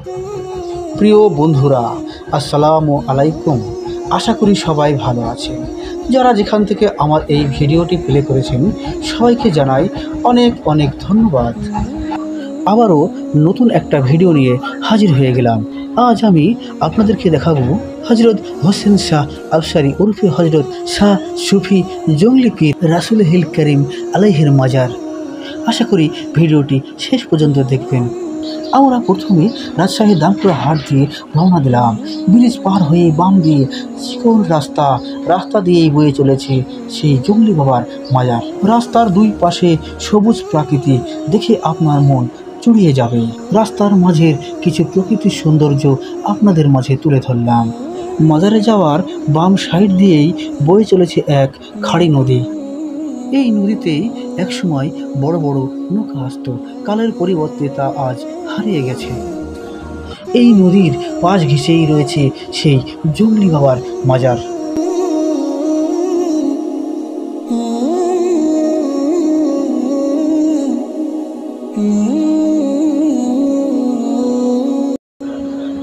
প্রিয় বন্ধুরা, আসসালামু আলাইকুম। আশা করি সবাই ভালো আছেন। যারা যেখান থেকে আমার এই ভিডিওটি প্লে করেছেন সবাইকে জানাই অনেক অনেক ধন্যবাদ। আবারও নতুন একটা ভিডিও নিয়ে হাজির হয়ে গেলাম। আজ আমি আপনাদেরকে দেখাবো হজরত হোসেন শাহ আফসারি উরফে হজরত শাহ সুফি জঙ্গলি পীর রাসুল হিল করিম আলাইহির মাজার। আশা করি ভিডিওটি শেষ পর্যন্ত দেখবেন। আমরা প্রথমে রাজশাহী দামপুরা হাট দিয়ে রওনা দিলাম। ব্রিজ পার হয়ে বাম দিয়ে চিকন রাস্তা দিয়েই বয়ে চলেছে সেই জঙ্গলি বাবার মাজার। রাস্তার দুই পাশে সবুজ প্রাকৃতি দেখে আপনার মন জুড়িয়ে যাবে। রাস্তার মাঝের কিছু প্রকৃতির সৌন্দর্য আপনাদের মাঝে তুলে ধরলাম। মাজারে যাওয়ার বাম সাইড দিয়েই বয়ে চলেছে এক খাড়ি নদী। এই নদীতেই একসময় বড় বড় নৌকা আসত। কালের পরিবর্তে তা আজ হারিয়ে গেছে। এই নদীর পাশ ঘেঁষেই রয়েছে সেই জঙ্গলি বাবার মাজার।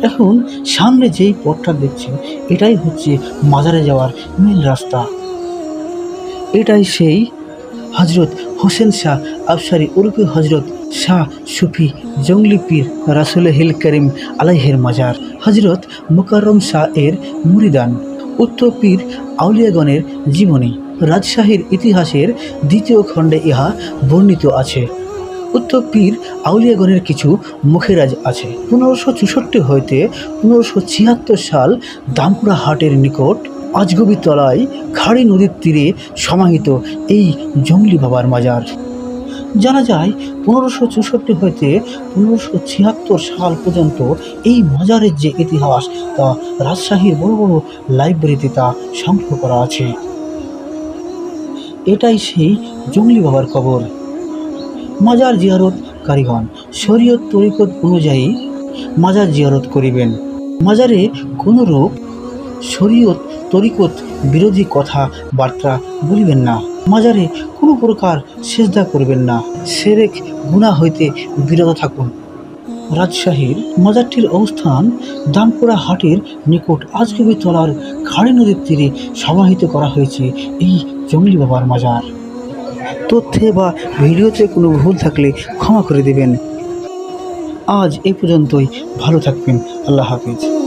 এখন সামনে যেই পথটা দেখছেন এটাই হচ্ছে মাজারে যাওয়ার মেন রাস্তা। এটাই সেই হজরত হোসেন শাহ আফসারি উরফে হজরত শাহ সুফি জঙ্গলি পীর রাসুল হিল করিম আলাইহির মাজার। হজরত মুকাররম শাহ এর মুরিদান। উত্তর পীর আউলিয়াগণের জীবনী রাজশাহীর ইতিহাসের দ্বিতীয় খণ্ডে ইহা বর্ণিত আছে। উত্তর পীর আউলিয়াগণের কিছু মুখেরাজ আছে। 1564 হইতে 1576 সাল দামপুরা হাটের নিকট আজগবি তলায় খাড়ি নদীর তীরে সমাহিত এই জঙ্গলি বাবার মাজার। জানা যায় 1564 হইতে 1576 সাল পর্যন্ত এই মাজারের যে ইতিহাস তা রাজশাহীর বড় বড় লাইব্রেরিতে তা সংগ্রহ করা আছে। এটাই সেই জঙ্গলি বাবার কবর। মাজার জিয়ারত কারিগণ শরীয়ত তরিকত অনুযায়ী মাজার জিয়ারত করিবেন। মাজারে কোনো রূপ শরীয়ত তরিকত বিরোধী কথা বার্তা বলিবেন না। মাজারে কোনো প্রকার সেজদা করবেন না। শিরক গুনাহ হইতে বিরত থাকুন। রাজশাহীর মাজারটির অবস্থান দামপুরা হাটের নিকট আজগবি তলার খাড়ি নদীর তীরে সমাহিত করা হয়েছে এই জঙ্গলি বাবার মাজার। তথ্যে বা ভিডিওতে কোনো ভুল থাকলে ক্ষমা করে দেবেন। আজ এই পর্যন্তই। ভালো থাকবেন। আল্লাহ হাফিজ।